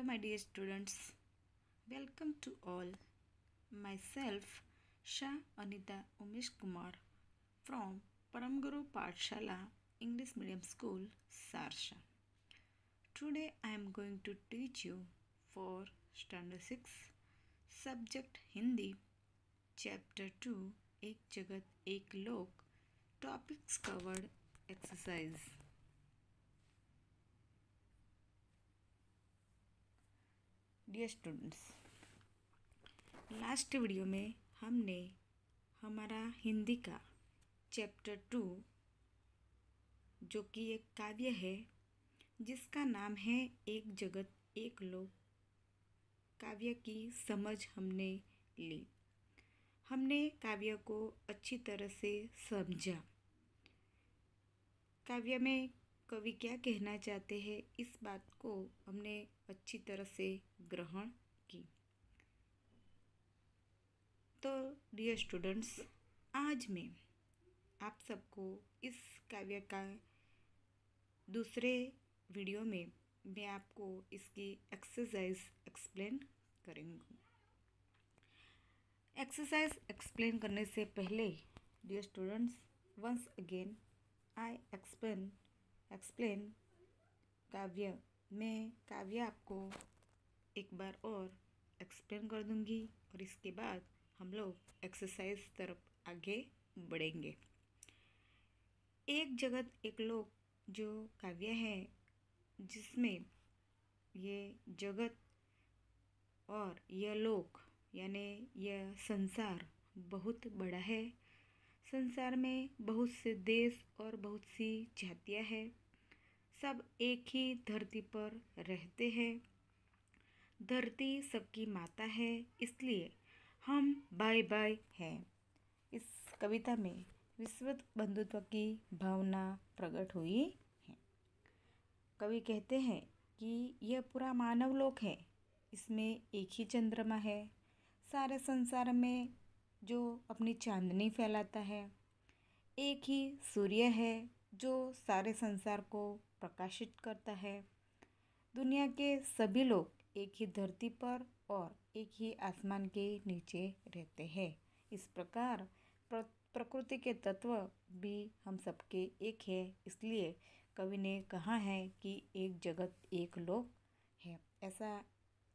my dear students. Welcome to all. Myself, Shah Anita Umesh Kumar from Paramguru Pathshala English Medium School, Sarsha. Today I am going to teach you for Standard 6, Subject Hindi, Chapter 2, एक जगत एक लोक, Topics covered, Exercise. Dear students, last video में हमने हमारा हिंदी का chapter 2 जो कि एक काव्य है जिसका नाम है एक जगत एक लोक, काव्य की समझ हमने ली। हमने काव्य को अच्छी तरह से समझा। काव्य में कवि क्या कहना चाहते हैं इस बात को हमने अच्छी तरह से ग्रहण की। तो डियर स्टूडेंट्स, आज मैं आप सबको इस काव्य का दूसरे वीडियो में मैं आपको इसकी एक्सरसाइज एक्सप्लेन करूँगी। एक्सरसाइज एक्सप्लेन करने से पहले dear students, once again I explain काव्य। मैं काव्य आपको एक बार और एक्सप्लेन कर दूंगी और इसके बाद हम लोग एक्सरसाइज तरफ आगे बढ़ेंगे। एक जगत एक लोक जो काव्य है जिसमें ये जगत और यह लोक यानी यह संसार बहुत बड़ा है। संसार में बहुत से देश और बहुत सी जातियाँ हैं। सब एक ही धरती पर रहते हैं। धरती सबकी माता है, इसलिए हम भाई भाई हैं। इस कविता में विश्व बंधुत्व की भावना प्रकट हुई है। कवि कहते हैं कि यह पूरा मानव लोक है, इसमें एक ही चंद्रमा है, सारे संसार में जो अपनी चांदनी फैलाता है। एक ही सूर्य है जो सारे संसार को प्रकाशित करता है। दुनिया के सभी लोग एक ही धरती पर और एक ही आसमान के नीचे रहते हैं। इस प्रकार प्रकृति के तत्व भी हम सबके एक है, इसलिए कवि ने कहा है कि एक जगत एक लोक है। ऐसा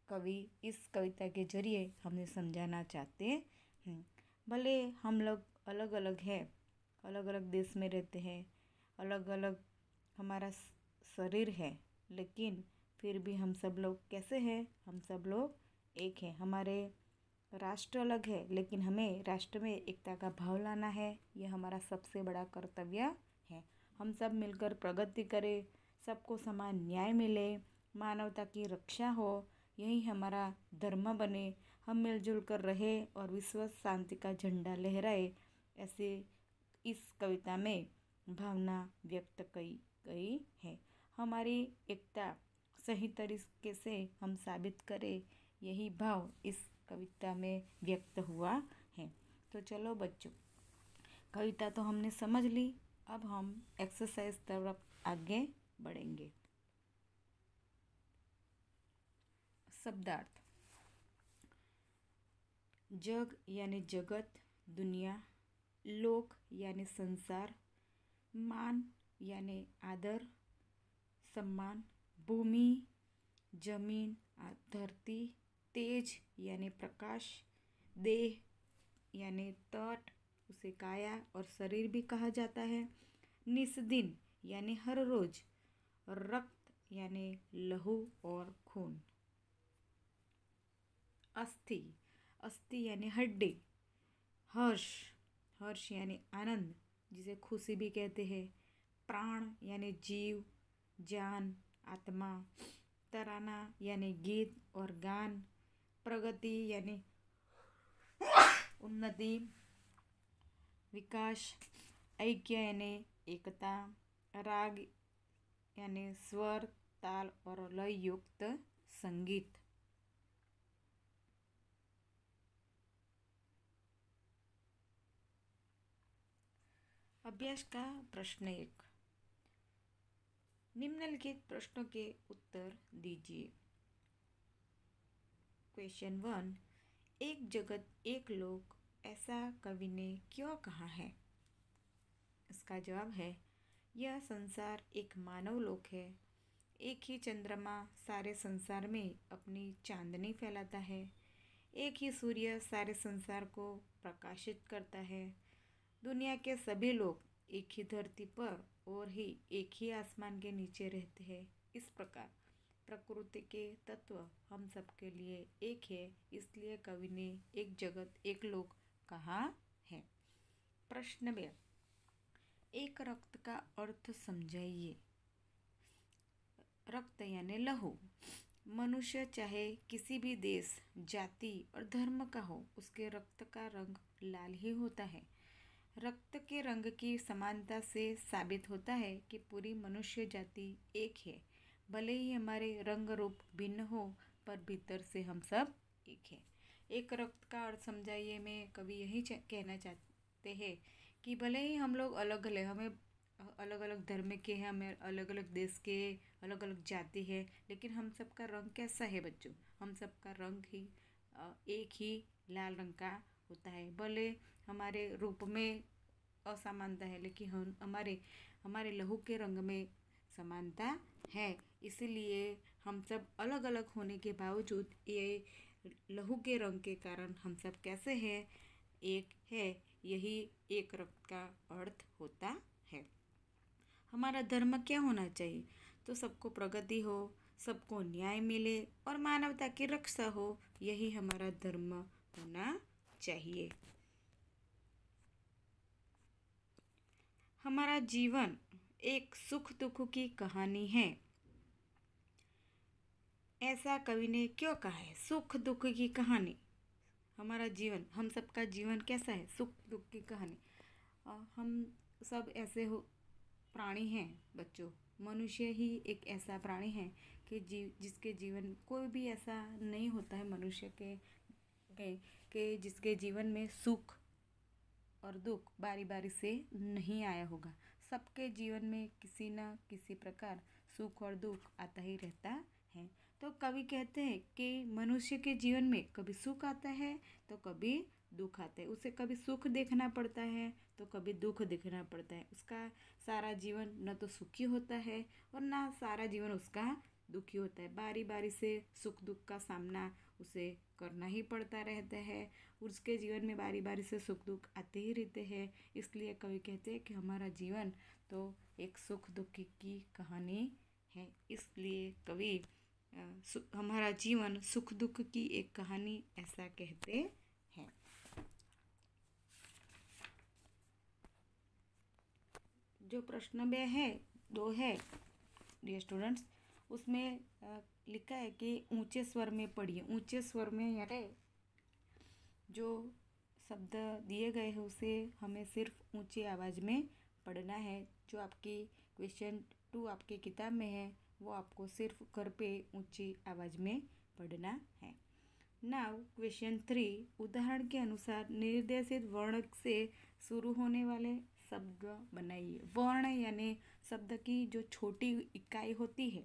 कवि इस कविता के जरिए हमें समझाना चाहते हैं। भले हम लोग अलग अलग हैं, अलग अलग देश में रहते हैं, अलग अलग हमारा शरीर है, लेकिन फिर भी हम सब लोग कैसे हैं? हम सब लोग एक हैं। हमारे राष्ट्र अलग है, लेकिन हमें राष्ट्र में एकता का भाव लाना है। यह हमारा सबसे बड़ा कर्तव्य है। हम सब मिलकर प्रगति करें, सबको समान न्याय मिले, मानवता की रक्षा हो, यही हमारा धर्म बने। हम मिलजुल कर रहे और विश्व शांति का झंडा लहराए, ऐसे इस कविता में भावना व्यक्त की गई है। हमारी एकता सही तरीके से हम साबित करें, यही भाव इस कविता में व्यक्त हुआ है। तो चलो बच्चों, कविता तो हमने समझ ली, अब हम एक्सरसाइज तरफ आगे बढ़ेंगे। शब्दार्थ: जग यानी जगत, दुनिया, लोक यानी संसार, मान यानी आदर, सम्मान, भूमि, जमीन, धरती, तेज यानी प्रकाश, देह यानी तट, उसे काया और शरीर भी कहा जाता है, निस्दिन यानी हर रोज, रक्त यानी लहू और खून, अस्थि, अस्थि यानी हड्डी, हर्ष यानी आनंद जिसे खुशी भी कहते हैं, प्राण यानी जीव, जान, आत्मा, तराना यानी गीत और गान, प्रगति यानी उन्नति, विकास, ऐक्य यानी एकता, राग यानी स्वर, ताल और लय युक्त संगीत। अभ्यास का प्रश्न 1, निम्नलिखित प्रश्नों के उत्तर दीजिए। क्वेश्चन 1, एक जगत एक लोक ऐसा कवि ने क्यों कहा है? इसका जवाब है, यह संसार एक मानव लोक है। एक ही चंद्रमा सारे संसार में अपनी चांदनी फैलाता है। एक ही सूर्य सारे संसार को प्रकाशित करता है। दुनिया के सभी लोग एक ही धरती पर और ही एक ही आसमान के नीचे रहते हैं। इस प्रकार प्रकृति के तत्व हम सबके लिए एक है, इसलिए कवि ने एक जगत एक लोक कहा है। प्रश्न 2, एक रक्त का अर्थ समझाइए। रक्त यानी लहू। मनुष्य चाहे किसी भी देश, जाति और धर्म का हो, उसके रक्त का रंग लाल ही होता है। रक्त के रंग की समानता से साबित होता है कि पूरी मनुष्य जाति एक है। भले ही हमारे रंग रूप भिन्न हो, पर भीतर से हम सब एक है। एक रक्त का अर्थ समझाइए में कवि यही कहना चाहते हैं कि भले ही हम लोग अलग अलग, हमें अलग अलग धर्म के हैं, हमें अलग अलग देश के, अलग अलग जाति है, लेकिन हम सबका रंग कैसा है बच्चों? हम सबका रंग ही एक ही लाल रंग का होता है। भले हमारे रूप में असमानता है, लेकिन हम हमारे लहू के रंग में समानता है। इसीलिए हम सब अलग अलग होने के बावजूद ये लहू के रंग के कारण हम सब कैसे हैं? एक है। यही एक रक्त का अर्थ होता है। हमारा धर्म क्या होना चाहिए? तो सबको प्रगति हो, सबको न्याय मिले और मानवता की रक्षा हो, यही हमारा धर्म होना चाहिए। हमारा जीवन एक सुख दुख की कहानी है, ऐसा कवि ने क्यों कहा है? सुख दुख की कहानी। हमारा जीवन, हम सबका जीवन कैसा है? सुख दुख की कहानी। हम सब ऐसे प्राणी हैं बच्चों। मनुष्य ही एक ऐसा प्राणी है कि जिसके जीवन कोई भी ऐसा नहीं होता है मनुष्य के जिसके जीवन में सुख और दुख बारी बारी से नहीं आया होगा। सबके जीवन में किसी न किसी प्रकार सुख और दुख आता ही रहता है। तो कवि कहते हैं कि मनुष्य के जीवन में कभी सुख आता है तो कभी दुख आता है। उसे कभी सुख देखना पड़ता है तो कभी दुख देखना पड़ता है। उसका सारा जीवन न तो सुखी होता है और ना सारा जीवन उसका दुखी होता है। बारी बारी से सुख दुख का सामना उसे करना ही पड़ता रहता है। उसके जीवन में बारी बारी से सुख दुख आते ही रहते हैं। इसलिए कवि कहते हैं कि हमारा जीवन तो एक सुख दुख की कहानी है। इसलिए कवि हमारा जीवन सुख दुख की एक कहानी ऐसा कहते हैं। जो प्रश्न 2 है डियर स्टूडेंट्स, उसमें लिखा है कि ऊंचे स्वर में पढ़िए। ऊंचे स्वर में यानी जो शब्द दिए गए हैं उसे हमें सिर्फ ऊंची आवाज़ में पढ़ना है। जो आपकी क्वेश्चन 2 आपकी किताब में है वो आपको सिर्फ घर पे ऊंची आवाज़ में पढ़ना है। नाउ क्वेश्चन 3, उदाहरण के अनुसार निर्देशित वर्ण से शुरू होने वाले शब्द बनाइए। वर्ण यानी शब्द की जो छोटी इकाई होती है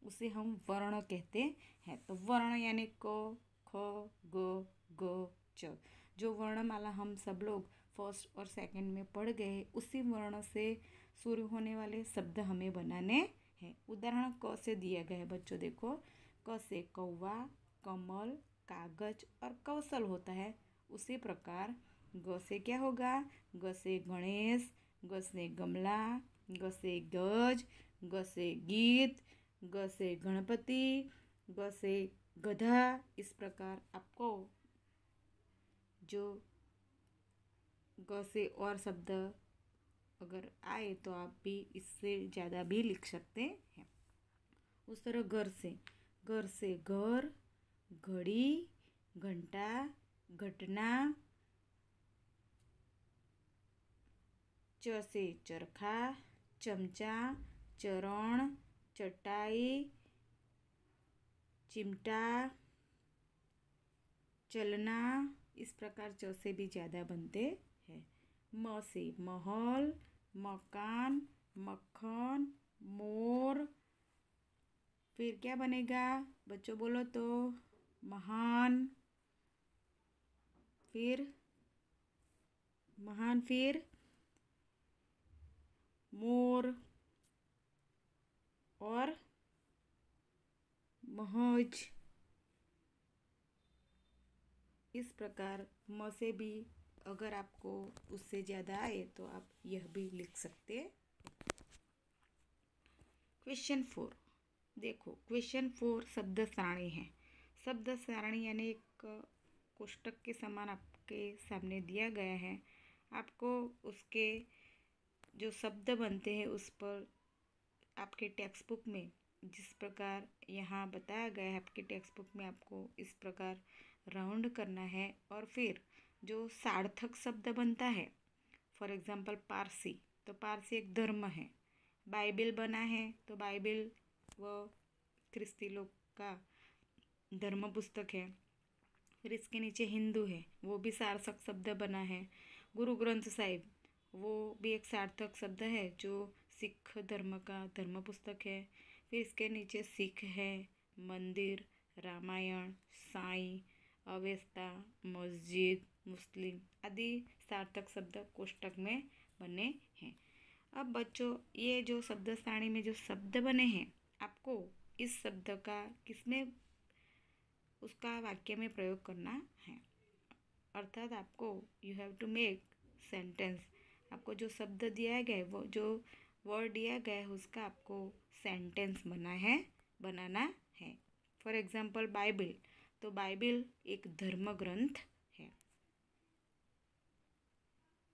उसे हम वर्ण कहते हैं। तो वर्ण यानी क, ख, ग, घ, च। जो वर्णमाला हम सब लोग फर्स्ट और सेकंड में पढ़ गए, उसी वर्ण से शुरू होने वाले शब्द हमें बनाने हैं। उदाहरण क से दिया गया है बच्चों, देखो। क से कौवा, कमल, कागज और कौशल होता है। उसी प्रकार ग से क्या होगा? ग से गणेश, ग से गमला, ग से गज, ग से गीत, ग से गणपति, ग से गधा। इस प्रकार आपको जो ग से और शब्द अगर आए तो आप भी इससे ज़्यादा भी लिख सकते हैं। उस तरह घर से घर, घड़ी, घंटा, घटना। च से चरखा, चमचा, चरण, चटाई, चिमटा, चलना। इस प्रकार च से भी ज़्यादा बनते हैं। म से महल, मकान, मक्खन, मोर। फिर क्या बनेगा बच्चों? बोलो तो। महान, फिर महान, फिर मोर और महज। इस प्रकार म से भी अगर आपको उससे ज़्यादा आए तो आप यह भी लिख सकते। क्वेश्चन 4 देखो, क्वेश्चन 4 शब्द सारणी है। शब्द सारणी यानी एक कोष्टक के समान आपके सामने दिया गया है। आपको उसके जो शब्द बनते हैं उस पर आपके टेक्स्ट बुक में जिस प्रकार यहाँ बताया गया है, आपके टेक्स्ट बुक में आपको इस प्रकार राउंड करना है और फिर जो सार्थक शब्द बनता है, फॉर एग्जांपल पारसी, तो पारसी एक धर्म है। बाइबिल बना है तो बाइबिल वो ख्रिस्ती लोग का धर्म पुस्तक है। फिर इसके नीचे हिंदू है, वो भी सार्थक शब्द बना है। गुरु ग्रंथ साहिब, वो भी एक सार्थक शब्द है जो सिख धर्म का धर्म पुस्तक है। फिर इसके नीचे सिख है, मंदिर, रामायण, साईं, अवेस्ता, मस्जिद, मुस्लिम आदि सार्थक शब्द कोष्टक में बने हैं। अब बच्चों, ये जो शब्द सारणी में जो शब्द बने हैं, आपको इस शब्द का किसमें उसका वाक्य में प्रयोग करना है। अर्थात आपको you have to make sentence. आपको जो शब्द दिया गया है, वो जो वर्ड दिया गया है उसका आपको सेंटेंस बनाना है। फॉर एग्जाम्पल बाइबिल, तो बाइबिल एक धर्म ग्रंथ है।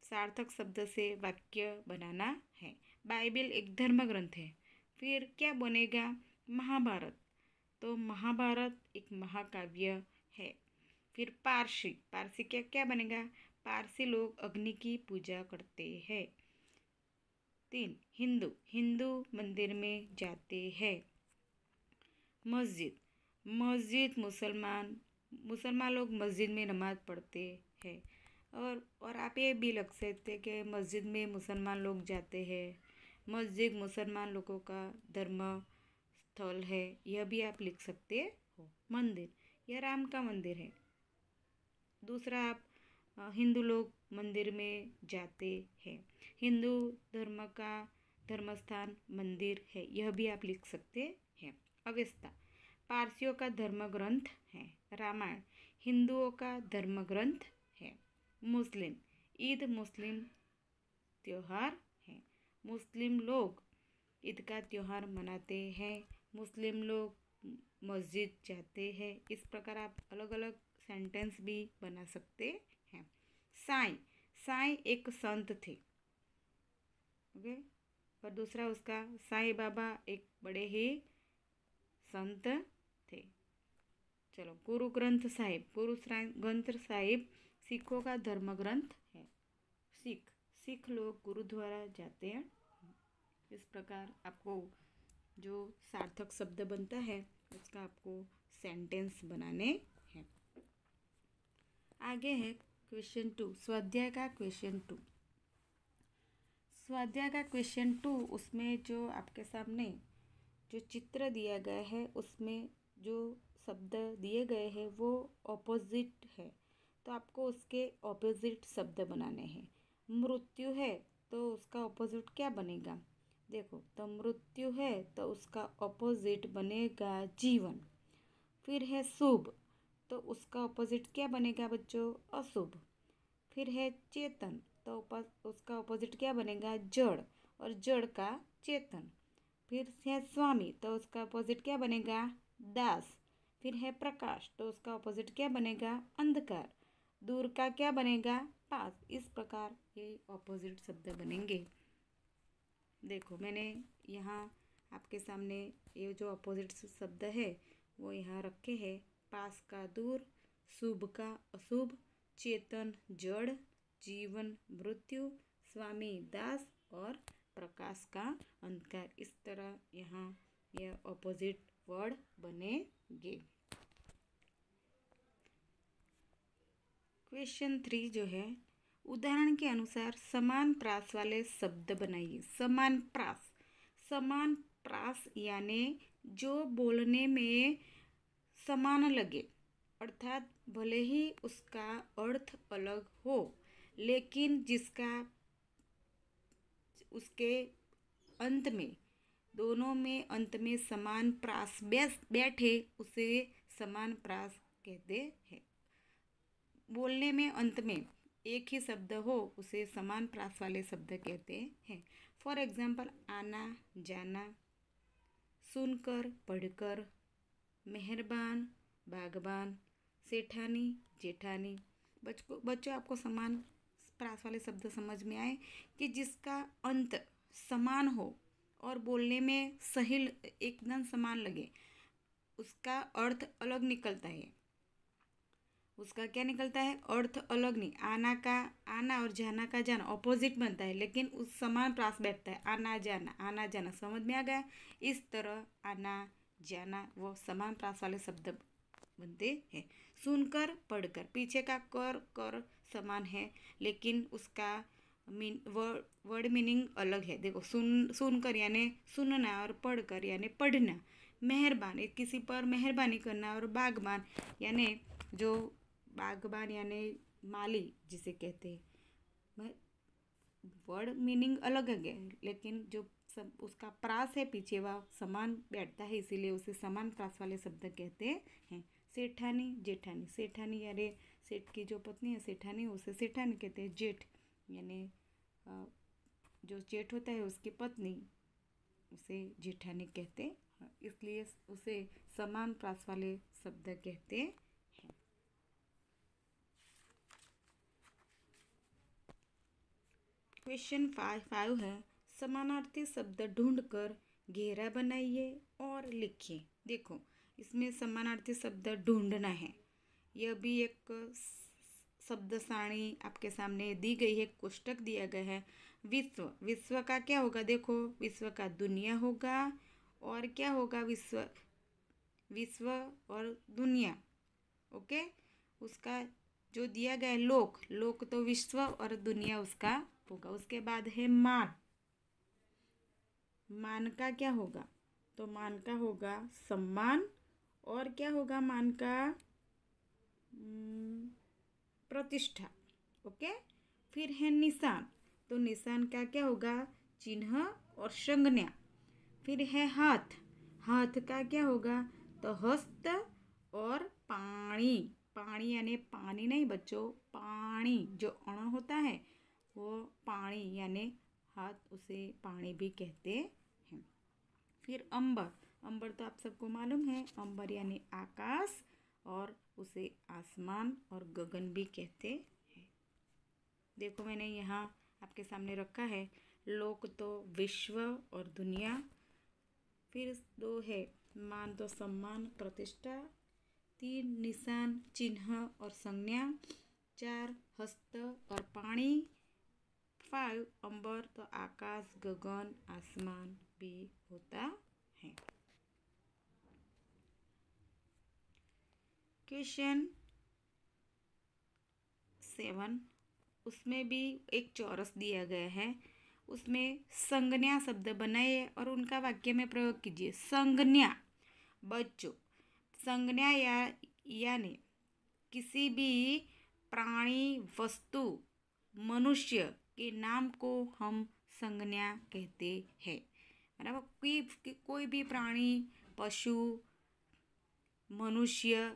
सार्थक शब्द से वाक्य बनाना है। बाइबिल एक धर्म ग्रंथ है। फिर क्या बनेगा? महाभारत, तो महाभारत एक महाकाव्य है। फिर पारसी, पारसी क्या क्या बनेगा? पारसी लोग अग्नि की पूजा करते हैं। 3 हिंदू, हिंदू मंदिर में जाते हैं। मस्जिद, मस्जिद मुसलमान, मुसलमान लोग मस्जिद में नमाज पढ़ते हैं। और आप ये भी लिख सकते कि मस्जिद में मुसलमान लोग जाते हैं। मस्जिद मुसलमान लोगों का धर्म स्थल है, यह भी आप लिख सकते हो। मंदिर, यह राम का मंदिर है। दूसरा, आप हिंदू लोग मंदिर में जाते हैं। हिंदू धर्म का धर्म स्थान मंदिर है, यह भी आप लिख सकते हैं। अवेस्ता, पारसियों का धर्म ग्रंथ है। रामायण हिंदुओं का धर्म ग्रंथ है। मुस्लिम, ईद मुस्लिम त्योहार है। मुस्लिम लोग ईद का त्योहार मनाते हैं। मुस्लिम लोग मस्जिद जाते हैं। इस प्रकार आप अलग अलग सेंटेंस भी बना सकते हैं। साईं, साईं एक संत थे, ओके। और दूसरा उसका साईं बाबा एक बड़े ही संत थे। चलो, गुरु ग्रंथ साहिब, गुरु ग्रंथ साहिब सिखों का धर्म ग्रंथ है। सिख लोग गुरुद्वारा जाते हैं। इस प्रकार आपको जो सार्थक शब्द बनता है उसका आपको सेंटेंस बनाने हैं। आगे है क्वेश्चन 2, स्वाध्याय का क्वेश्चन 2। स्वाध्याय का क्वेश्चन 2, उसमें जो आपके सामने जो चित्र दिया गया है उसमें जो शब्द दिए गए हैं वो ऑपोजिट है, तो आपको उसके ऑपोजिट शब्द बनाने हैं। मृत्यु है तो उसका ऑपोजिट क्या बनेगा? देखो, तो मृत्यु है तो उसका ऑपोजिट बनेगा जीवन। फिर है शुभ, तो उसका ऑपोजिट क्या बनेगा बच्चों? अशुभ। फिर है चेतन, तो उसका ऑपोजिट क्या बनेगा? जड़, और जड़ का चेतन। फिर है स्वामी, तो उसका ऑपोजिट क्या बनेगा? दास। फिर है प्रकाश, तो उसका ऑपोजिट क्या बनेगा? अंधकार। दूर का क्या बनेगा? पास। इस प्रकार ये ऑपोजिट शब्द बनेंगे। देखो, मैंने यहाँ आपके सामने ये जो ऑपोजिट शब्द है वो यहाँ रखे हैं। पास का दूर, शुभ का अशुभ, चेतन जड़, जीवन मृत्यु, स्वामी दास और प्रकाश का अंधकार। इस तरह यहाँ यह ऑपोजिट वर्ड बनेंगे। क्वेश्चन 3 जो है, उदाहरण के अनुसार समान प्रास वाले शब्द बनाइए। समान प्रास, समान प्रास यानी जो बोलने में समान लगे, अर्थात भले ही उसका अर्थ अलग हो, लेकिन जिसका उसके अंत में, दोनों में अंत में समान प्रास बैठे उसे समान प्रास कहते हैं। बोलने में अंत में एक ही शब्द हो उसे समान प्रास वाले शब्द कहते हैं। फॉर एग्जाम्पल, आना जाना, सुनकर पढ़कर, मेहरबान बागबान, सेठानी जेठानी। बच्चों आपको समान प्रास वाले शब्द समझ में आए कि जिसका अंत समान हो और बोलने में सही एकदम समान लगे, उसका अर्थ अलग निकलता है। उसका क्या निकलता है? अर्थ अलग नहीं। आना का आना और जाना का जाना ऑपोजिट बनता है, लेकिन उस समान प्रास बैठता है। आना जाना समझ में आ गया। इस तरह आना जाना वो समान प्रास वाले शब्द बनते हैं। सुनकर पढ़कर, पीछे का कर समान है, लेकिन उसका वर्ड मीनिंग अलग है। देखो, सुनकर यानी सुनना और पढ़कर यानी पढ़ना। मेहरबान, किसी पर मेहरबानी करना, और बागबान यानी जो बागबान यानी माली जिसे कहते हैं। वर्ड मीनिंग अलग है, लेकिन जो सब उसका प्रास है पीछे वह समान बैठता है, इसीलिए उसे समान प्रास वाले शब्द कहते हैं। सेठानी जेठानी, सेठानी यानी सेठ की जो पत्नी है सेठानी, उसे सेठानी कहते हैं। जेठ यानी जो जेठ होता है उसकी पत्नी, उसे जेठानी कहते हैं, इसलिए उसे समान प्रास वाले शब्द कहते हैं। क्वेश्चन 5 है, समानार्थी शब्द ढूंढकर घेरा बनाइए और लिखिए। देखो, इसमें समानार्थी शब्द ढूंढना है। यह भी एक शब्द सारणी आपके सामने दी गई है, कोष्टक दिया गया है। विश्व का क्या होगा? देखो, विश्व का दुनिया होगा, और क्या होगा? विश्व और दुनिया। ओके, उसका जो दिया गया है लोक तो विश्व और दुनिया उसका होगा। उसके बाद है मान का क्या होगा? तो मान का होगा सम्मान, और क्या होगा मान का? प्रतिष्ठा। ओके, फिर है निशान, तो निशान का क्या होगा? चिन्ह और संज्ञा। फिर है हाथ का क्या होगा? तो हस्त और पानी यानी पानी नहीं बच्चों, पानी जो अण होता है वो पानी यानी हाथ, उसे पानी भी कहते हैं। फिर अंबर तो आप सबको मालूम है, अंबर यानी आकाश, और उसे आसमान और गगन भी कहते हैं। देखो, मैंने यहाँ आपके सामने रखा है। लोक तो विश्व और दुनिया, फिर 2 है मान तो सम्मान प्रतिष्ठा, 3 निशान चिन्ह और संज्ञा, 4 हस्त और पानी, 5 अंबर तो आकाश गगन आसमान भी होता है। क्वेश्चन 7, उसमें भी एक चौरस दिया गया है, उसमें संज्ञा शब्द बनाइए और उनका वाक्य में प्रयोग कीजिए। संज्ञा बच्चों, संज्ञा यानी किसी भी प्राणी वस्तु मनुष्य के नाम को हम संज्ञा कहते हैं। बराबर, कोई भी प्राणी पशु मनुष्य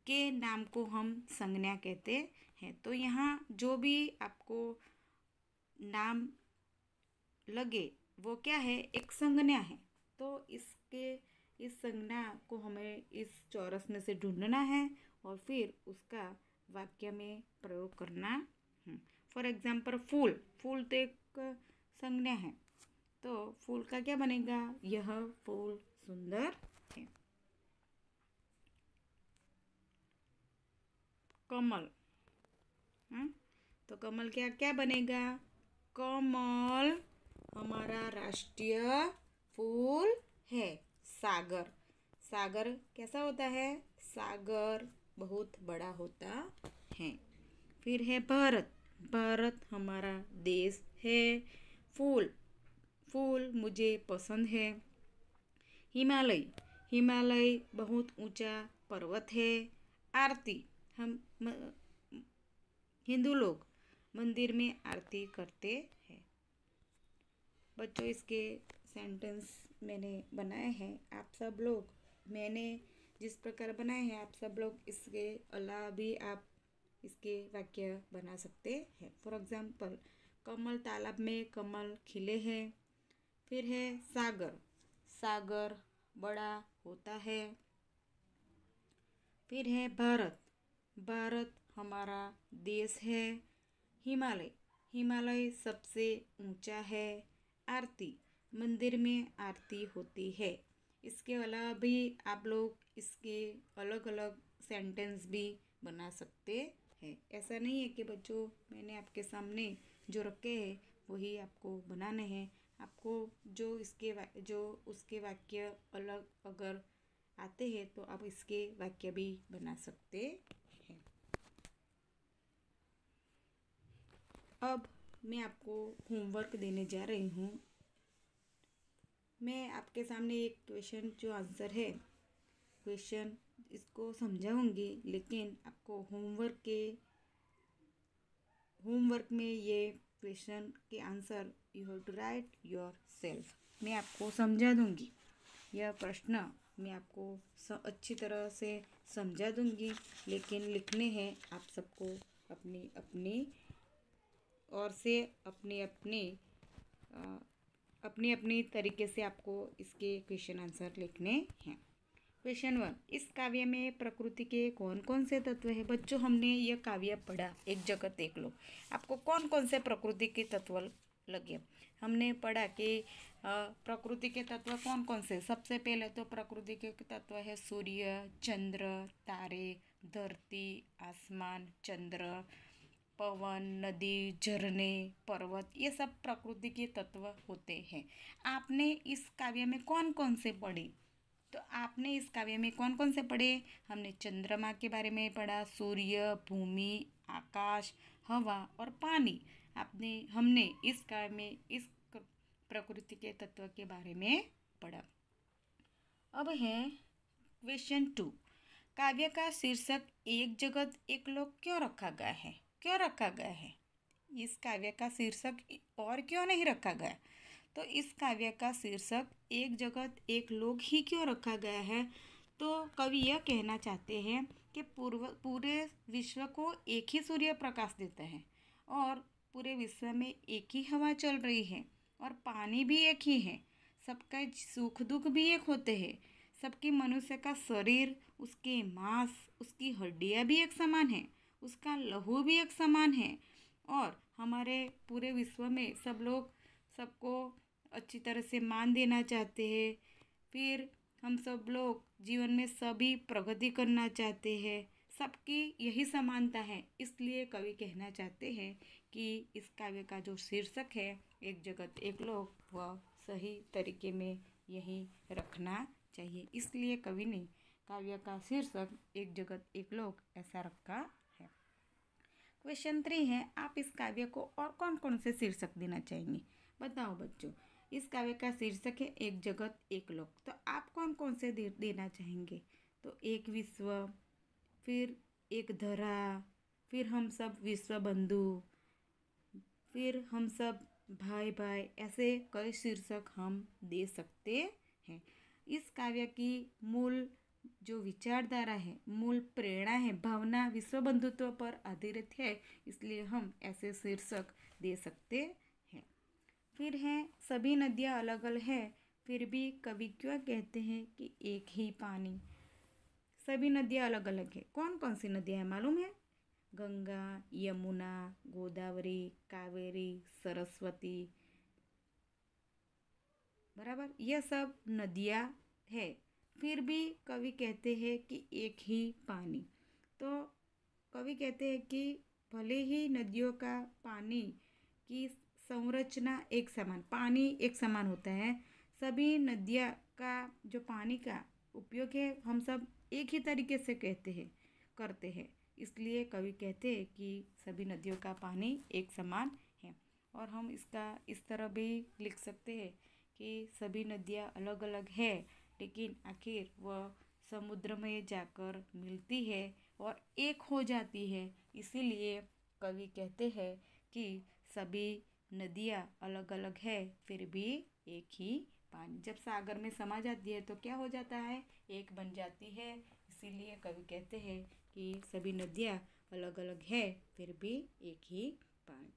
के नाम को हम संज्ञा कहते हैं। तो यहाँ जो भी आपको नाम लगे वो क्या है? एक संज्ञा है। तो इस संज्ञा को हमें इस चौरस में से ढूंढना है और फिर उसका वाक्य में प्रयोग करना है। फॉर एग्जाम्पल, फूल तो एक संज्ञा है, तो फूल का क्या बनेगा? यह फूल सुंदर है। कमल, तो कमल क्या बनेगा? कमल हमारा राष्ट्रीय फूल है। सागर कैसा होता है? सागर बहुत बड़ा होता है। फिर है भारत हमारा देश है। फूल मुझे पसंद है। हिमालय बहुत ऊंचा पर्वत है। आरती, हम हिंदू लोग मंदिर में आरती करते हैं। बच्चों, इसके सेंटेंस मैंने बनाए हैं। आप सब लोग मैंने जिस प्रकार बनाए हैं आप सब लोग इसके अलावा भी आप इसके वाक्य बना सकते हैं। फॉर एग्जाम्पल, कमल तालाब में कमल खिले हैं। फिर है सागर, सागर बड़ा होता है। फिर है भारत, भारत हमारा देश है। हिमालय, हिमालय सबसे ऊंचा है। आरती, मंदिर में आरती होती है। इसके अलावा भी आप लोग इसके अलग अलग सेंटेंस भी बना सकते हैं। ऐसा नहीं है कि बच्चों मैंने आपके सामने जो रखे हैं वही आपको बनाने हैं। आपको जो उसके वाक्य अलग अगर आते हैं तो आप इसके वाक्य भी बना सकते हैं। अब मैं आपको होमवर्क देने जा रही हूँ। मैं आपके सामने एक क्वेश्चन जो आंसर है क्वेश्चन इसको समझाऊंगी, लेकिन आपको होमवर्क में ये क्वेश्चन के answer you have to write yourself. मैं आपको समझा दूंगी यह प्रश्न, मैं आपको अच्छी तरह से समझा दूंगी, लेकिन लिखने हैं आप सबको अपनी अपनी और से अपनी अपनी तरीके से आपको इसके क्वेश्चन आंसर लिखने हैं। क्वेश्चन 1, इस काव्य में प्रकृति के कौन कौन से तत्व हैं? बच्चों, हमने यह काव्य पढ़ा एक जगत एक लोक। आपको कौन कौन से प्रकृति के तत्व लगे? हमने पढ़ा कि प्रकृति के तत्व कौन कौन से। सबसे पहले तो प्रकृति के तत्व है सूर्य, चंद्र, तारे, धरती, आसमान, चंद्र, पवन, नदी, झरने, पर्वत, ये सब प्रकृति के तत्व होते हैं। आपने इस काव्य में कौन कौन से पढ़े? तो आपने इस काव्य में कौन कौन से पढ़े? हमने चंद्रमा के बारे में पढ़ा, सूर्य, भूमि, आकाश, हवा और पानी। हमने इस काव्य में इस प्रकृति के तत्व के बारे में पढ़ा। अब है क्वेश्चन 2, काव्य का शीर्षक एक जगत एक लोक क्यों रखा गया है? क्यों रखा गया है? इस काव्य का शीर्षक और क्यों नहीं रखा गया? तो इस काव्य का शीर्षक एक जगत एक लोक ही क्यों रखा गया है? तो कवि यह कहना चाहते हैं कि पूरे विश्व को एक ही सूर्य प्रकाश देता है और पूरे विश्व में एक ही हवा चल रही है और पानी भी एक ही है। सबका सुख दुख भी एक होते हैं। सबकी मनुष्य का शरीर, उसके मांस, उसकी हड्डियाँ भी एक समान है, उसका लहू भी एक समान है। और हमारे पूरे विश्व में सब लोग सबको अच्छी तरह से मान देना चाहते हैं। फिर हम सब लोग जीवन में सभी प्रगति करना चाहते हैं। सबकी यही समानता है। इसलिए कवि कहना चाहते हैं कि इस काव्य का जो शीर्षक है एक जगत एक लोक, वह सही तरीके में यही रखना चाहिए। इसलिए कवि ने काव्य का शीर्षक एक जगत एक लोक ऐसा रखा है। क्वेश्चन 3 है, आप इस काव्य को और कौन कौन से शीर्षक देना चाहेंगे? बताओ बच्चों। इस काव्य का शीर्षक है एक जगत एक लोक, तो आप कौन कौन से देना चाहेंगे? तो एक विश्व, फिर एक धरा, फिर हम सब विश्व बंधु, फिर हम सब भाई भाई, ऐसे कई शीर्षक हम दे सकते हैं। इस काव्य की मूल जो विचारधारा है, मूल प्रेरणा है, भावना विश्व बंधुत्व पर आधारित है, इसलिए हम ऐसे शीर्षक दे सकते हैं। फिर है सभी नदियाँ अलग अलग है, फिर भी कवि क्यों कहते हैं कि एक ही पानी? सभी नदियाँ अलग अलग है। कौन कौन सी नदियाँ हैं मालूम है? गंगा, यमुना, गोदावरी, कावेरी, सरस्वती, बराबर, यह सब नदियाँ है। फिर भी कवि कहते हैं कि एक ही पानी। तो कवि कहते हैं कि भले ही नदियों का पानी की संरचना एक समान, पानी एक समान होता है, सभी नदियाँ का जो पानी का उपयोग है हम सब एक ही तरीके से करते हैं। इसलिए कवि कहते हैं कि सभी नदियों का पानी एक समान है। और हम इसका इस तरह भी लिख सकते हैं कि सभी नदियाँ अलग अलग है, लेकिन आखिर वह समुद्र में जाकर मिलती है और एक हो जाती है। इसीलिए कवि कहते हैं कि सभी नदियाँ अलग अलग है फिर भी एक ही पानी। जब सागर में समा जाती है तो क्या हो जाता है, एक बन जाती है। इसीलिए कवि कहते हैं कि सभी नदियाँ अलग अलग है फिर भी एक ही पानी।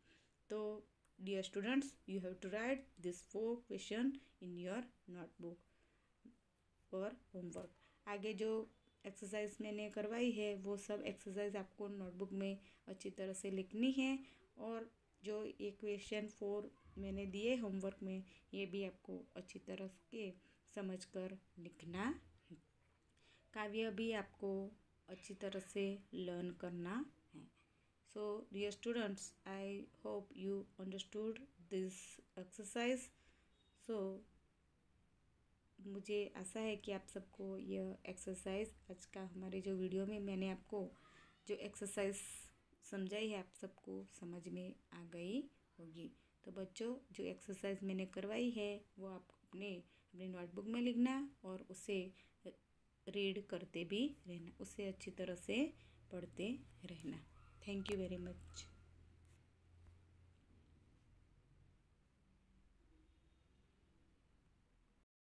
तो dear students, you have to write this 4 question in your notebook और होमवर्क। आगे जो एक्सरसाइज मैंने करवाई है वो सब एक्सरसाइज आपको नोटबुक में अच्छी तरह से लिखनी है। और जो ये क्वेश्चन 4 मैंने दिए होमवर्क में, ये भी आपको अच्छी तरह से समझ कर लिखना है। काव्य भी आपको अच्छी तरह से लर्न करना है। So dear students, I hope you understood this exercise. So मुझे आशा है कि आप सबको यह एक्सरसाइज आज का हमारे जो वीडियो में मैंने आपको जो एक्सरसाइज समझाई है आप सबको समझ में आ गई होगी। तो बच्चों, जो एक्सरसाइज मैंने करवाई है वो आप अपने नोटबुक में लिखना और उसे रीड करते भी रहना, उसे अच्छी तरह से पढ़ते रहना। Thank you very much.